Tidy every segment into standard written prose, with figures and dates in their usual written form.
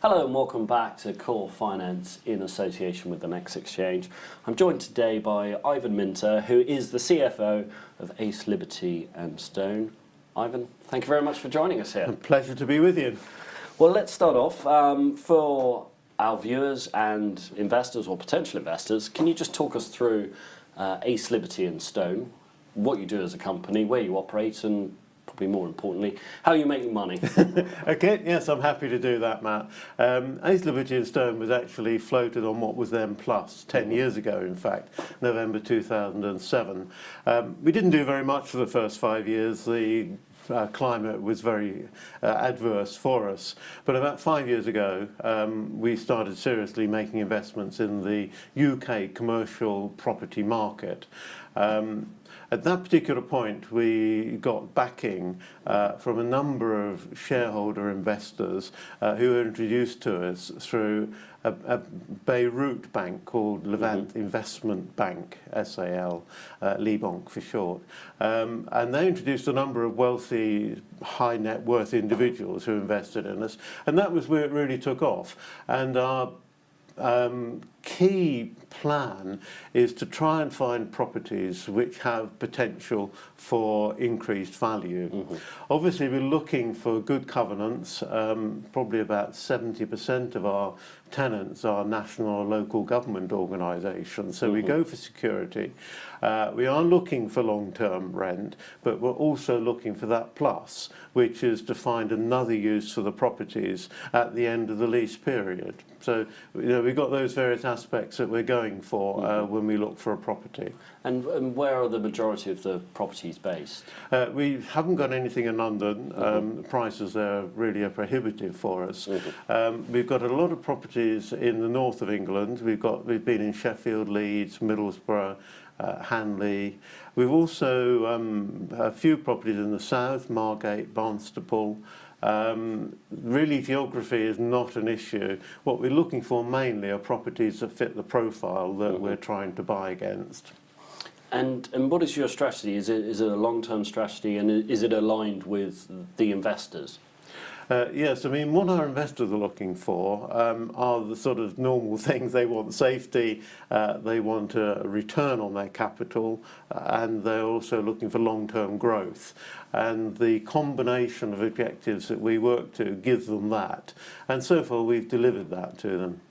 Hello and welcome back to Core Finance in association with the NEX Exchange. I'm joined today by Ivan Minter, who is the CFO of Ace Liberty and Stone. Ivan, thank you very much for joining us here. A pleasure to be with you. Well, let's start off. For our viewers and investors or potential investors, can you just talk us through Ace Liberty and Stone, what you do as a company, where you operate, and probably more importantly, how you make your money? Okay, yes, I'm happy to do that, Matt. Ace Liberty and Stone was actually floated on what was then Plus 10 years ago, in fact, November 2007. We didn't do very much for the first 5 years. The climate was very adverse for us. But about 5 years ago, we started seriously making investments in the UK commercial property market. At that particular point, we got backing from a number of shareholder investors who were introduced to us through a Beirut bank called Levant Investment Bank, SAL, Libank for short. And they introduced a number of wealthy, high net worth individuals who invested in us. And that was where it really took off. And our key plan is to try and find properties which have potential for increased value. Obviously, we're looking for good covenants. Probably about 70% of our tenants are national or local government organisations, so we go for security. We are looking for long-term rent, but we're also looking for that plus, which is to find another use for the properties at the end of the lease period. So, we've got those various aspects that we're going for when we look for a property. And where are the majority of the properties based? We haven't got anything in London. The prices there really are prohibitive for us. We've got a lot of properties in the north of England. We've been in Sheffield, Leeds, Middlesbrough, Hanley. We've also a few properties in the south, Margate, Barnstaple. Really, geography is not an issue. What we're looking for mainly are properties that fit the profile that we're trying to buy against. And what is your strategy? Is it a long-term strategy, and is it aligned with the investors? Yes, I mean, what our investors are looking for are the sort of normal things. They want safety, they want a return on their capital, and they're also looking for long-term growth. And the combination of objectives that we work to gives them that. And so far, we've delivered that to them.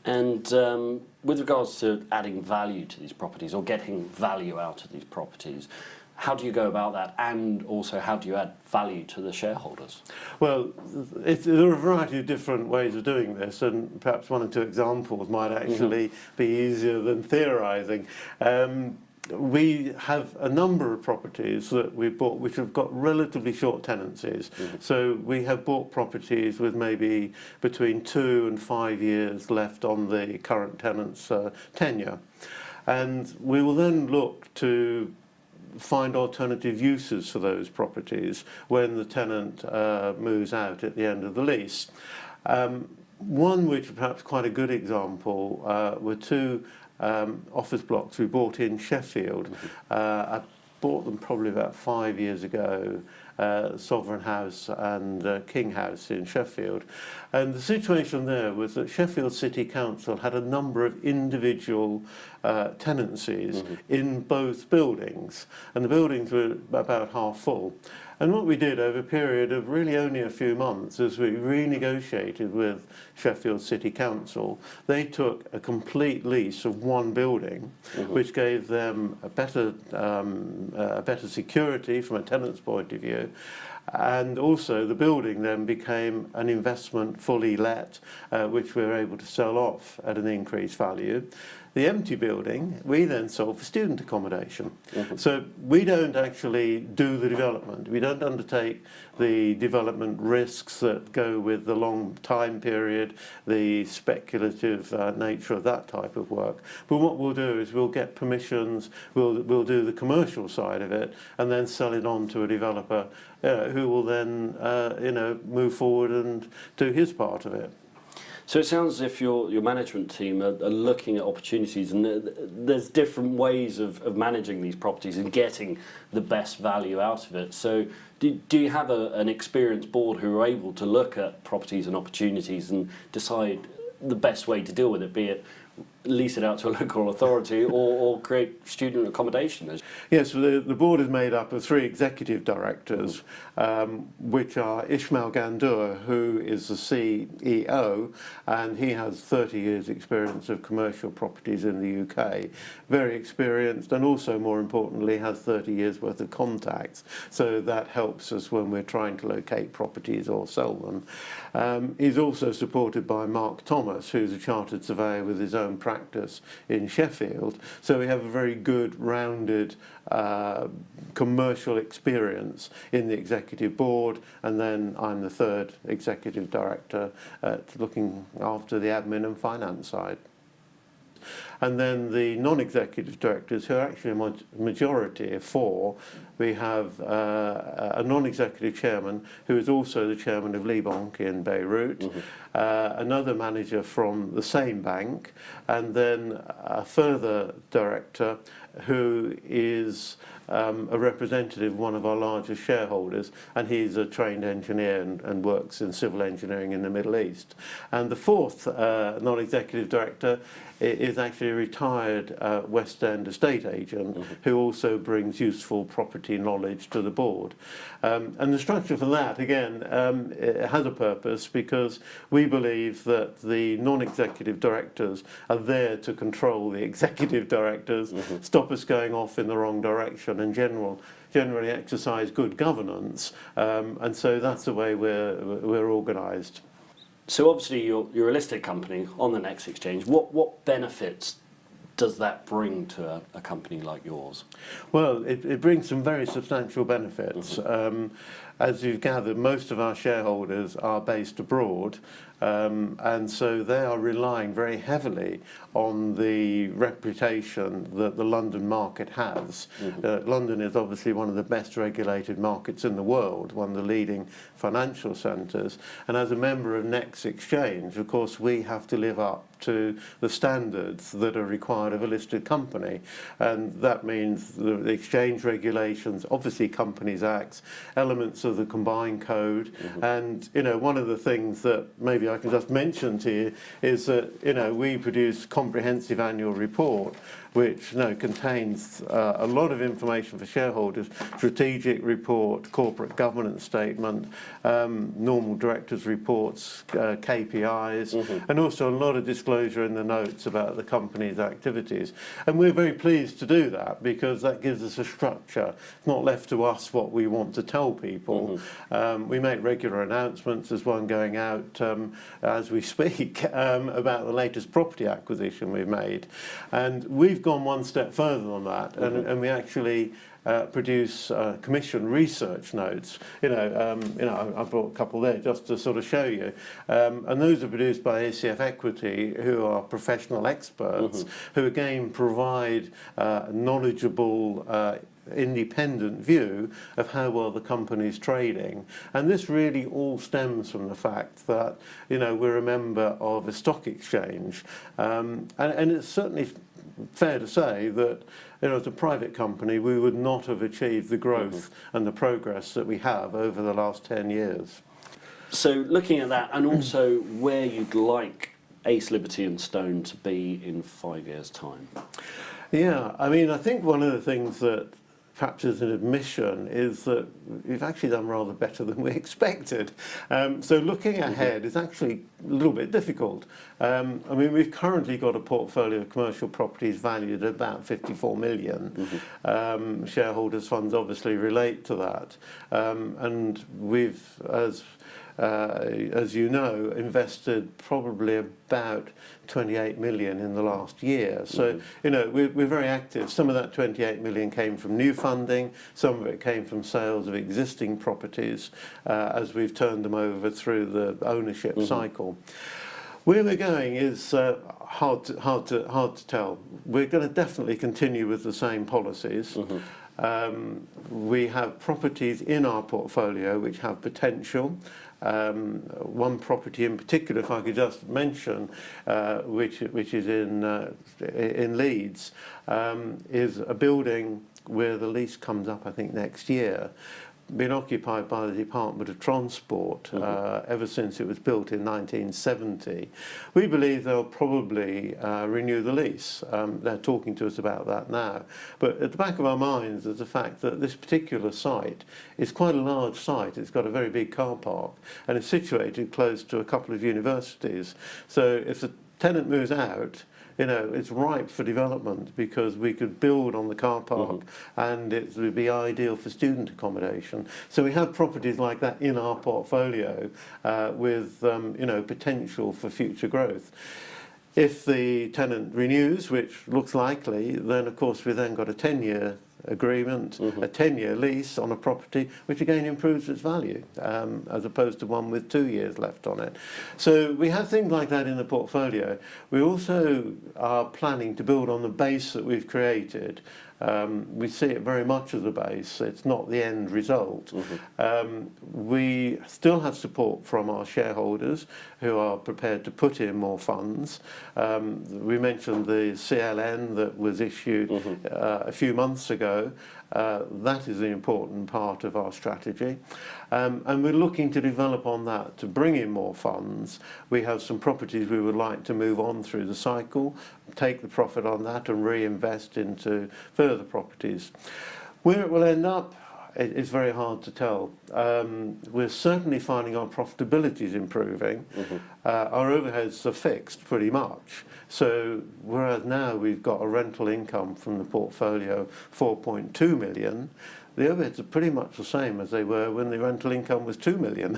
And with regards to adding value to these properties or getting value out of these properties, how do you go about that, and also how do you add value to the shareholders? Well, there are a variety of different ways of doing this, and perhaps one or two examples might actually be easier than theorising. We have a number of properties that we've bought which have got relatively short tenancies. So we have bought properties with maybe between 2 and 5 years left on the current tenant's tenure. And we will then look to find alternative uses for those properties when the tenant moves out at the end of the lease. One which is perhaps quite a good example were two office blocks we bought in Sheffield. I bought them probably about 5 years ago, Sovereign House and King House in Sheffield. And the situation there was that Sheffield City Council had a number of individual tenancies in both buildings, and the buildings were about half full. And what we did over a period of really only a few months is we renegotiated with Sheffield City Council. They took a complete lease of one building, which gave them a better security from a tenant's point of view. And also the building then became an investment fully let, which we were able to sell off at an increased value. The empty building, we then sold for student accommodation. So we don't actually do the development. We don't undertake the development risks that go with the long time period, the speculative nature of that type of work. But what we'll do is we'll get permissions, we'll do the commercial side of it, and then sell it on to a developer who will then move forward and do his part of it. So it sounds as if your management team are looking at opportunities, and there's different ways of managing these properties and getting the best value out of it. So do you have an experienced board who are able to look at properties and opportunities and decide the best way to deal with it, be it lease it out to a local authority or create student accommodation? Yes, the board is made up of 3 executive directors, which are Ishmael Gandour, who is the CEO, and he has 30 years experience of commercial properties in the UK. Very experienced, and also more importantly has 30 years worth of contacts, so that helps us when we're trying to locate properties or sell them. He's also supported by Mark Thomas, who's a chartered surveyor with his own practice in Sheffield, so we have a very good rounded commercial experience in the executive board, and then I'm the 3rd executive director looking after the admin and finance side. And then the non-executive directors, who are actually a majority of 4, we have a non-executive chairman who is also the chairman of Libank in Beirut, another manager from the same bank, and then a further director who is a representative of one of our largest shareholders, and he's a trained engineer and works in civil engineering in the Middle East. And the 4th non-executive director is actually a retired West End estate agent who also brings useful property knowledge to the board. And the structure for that, again, it has a purpose, because we believe that the non-executive directors are there to control the executive directors, stop us going off in the wrong direction, and generally exercise good governance. And so that's the way we're organised. So obviously you're a listed company on the NEX Exchange. What benefits does that bring to a company like yours? Well, it brings some very substantial benefits. As you've gathered, most of our shareholders are based abroad, and so they are relying very heavily on the reputation that the London market has. London is obviously one of the best regulated markets in the world, one of the leading financial centres, and as a member of NEX Exchange, of course, we have to live up to the standards that are required of a listed company, and that means the exchange regulations, obviously Companies Acts, elements of the Combined Code, and one of the things that maybe I can just mention to you is that we produce comprehensive annual report which contains a lot of information for shareholders: strategic report, corporate governance statement, normal directors' reports, KPIs, and also a lot of disclosure in the notes about the company's activities. And we're very pleased to do that, because that gives us a structure. It's not left to us what we want to tell people. We make regular announcements. There's one going out as we speak about the latest property acquisition we've made. And we've gone one step further than that, and we actually produce commission research notes. I brought a couple there just to sort of show you, and those are produced by ACF Equity, who are professional experts, who again provide knowledgeable independent view of how well the company's trading. And this really all stems from the fact that we're a member of a stock exchange, and it's certainly fair to say that as a private company we would not have achieved the growth and the progress that we have over the last 10 years. So looking at that, and also where you'd like Ace, Liberty and Stone to be in 5 years' time. Yeah, I mean, I think one of the things that perhaps as an admission is that we've actually done rather better than we expected. So looking ahead is actually a little bit difficult. I mean, we've currently got a portfolio of commercial properties valued at about 54 million. Shareholders' funds obviously relate to that. And we've, as you know, invested probably about 28 million in the last year. So, we're very active. Some of that 28 million came from new funding, some of it came from sales of existing properties as we've turned them over through the ownership cycle. Where we're going is hard to tell. We're going to definitely continue with the same policies. We have properties in our portfolio which have potential. One property in particular, if I could just mention, which is in Leeds, is a building where the lease comes up, I think, next year. Been occupied by the Department of Transport ever since it was built in 1970. We believe they'll probably renew the lease. They're talking to us about that now. But at the back of our minds is the fact that this particular site is quite a large site. It's got a very big car park and it's situated close to a couple of universities. So if the tenant moves out, you know, it's ripe for development because we could build on the car park and it would be ideal for student accommodation. So we have properties like that in our portfolio with, you know, potential for future growth. If the tenant renews, which looks likely, then of course we then got a 10-year agreement, a 10-year lease on a property, which again improves its value, as opposed to one with 2 years left on it. So we have things like that in the portfolio. We also are planning to build on the base that we've created. We see it very much as a base. It's not the end result. We still have support from our shareholders who are prepared to put in more funds. We mentioned the CLN that was issued a few months ago. That is an important part of our strategy. And we're looking to develop on that to bring in more funds. We have some properties we would like to move on through the cycle, take the profit on that and reinvest into further properties. Where it will end up, it's very hard to tell. We're certainly finding our profitability is improving. Our overheads are fixed pretty much. So whereas now we've got a rental income from the portfolio 4.2 million, the overheads are pretty much the same as they were when the rental income was 2 million,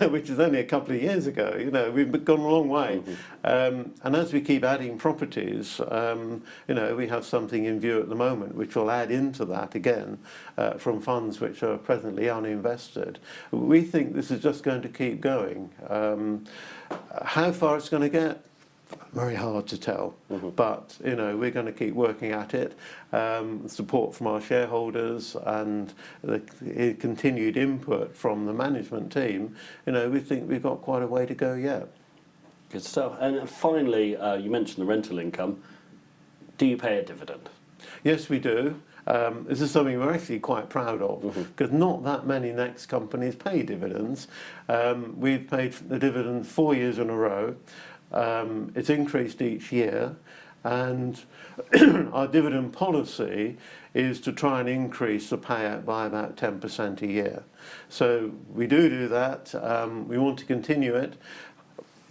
which is only a couple of years ago. You know, we've gone a long way. And as we keep adding properties, you know, we have something in view at the moment which will add into that again from funds which are presently uninvested. We think this is just going to keep going. How far it's going to get? Very hard to tell, but you know, we're going to keep working at it. Support from our shareholders and the continued input from the management team, you know, we think we've got quite a way to go yet. Good stuff. And finally, you mentioned the rental income. Do you pay a dividend? Yes, we do. This is something we're actually quite proud of because not that many NEX companies pay dividends. We've paid the dividend 4 years in a row. It's increased each year, and our dividend policy is to try and increase the payout by about 10% a year. So we do that. We want to continue it.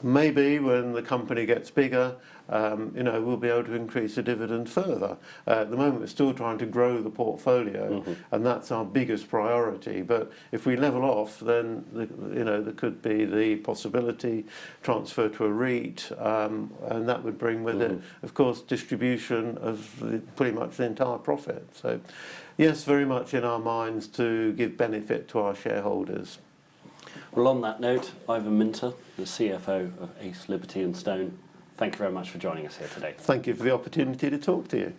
Maybe when the company gets bigger, you know, we'll be able to increase the dividend further. At the moment, we're still trying to grow the portfolio, and that's our biggest priority. But if we level off, then you know, there could be the possibility transfer to a REIT, and that would bring with it, of course, distribution of pretty much the entire profit. So, yes, very much in our minds to give benefit to our shareholders. Well, on that note, Ivan Minter, the CFO of Ace Liberty and Stone, thank you very much for joining us here today. Thank you for the opportunity to talk to you.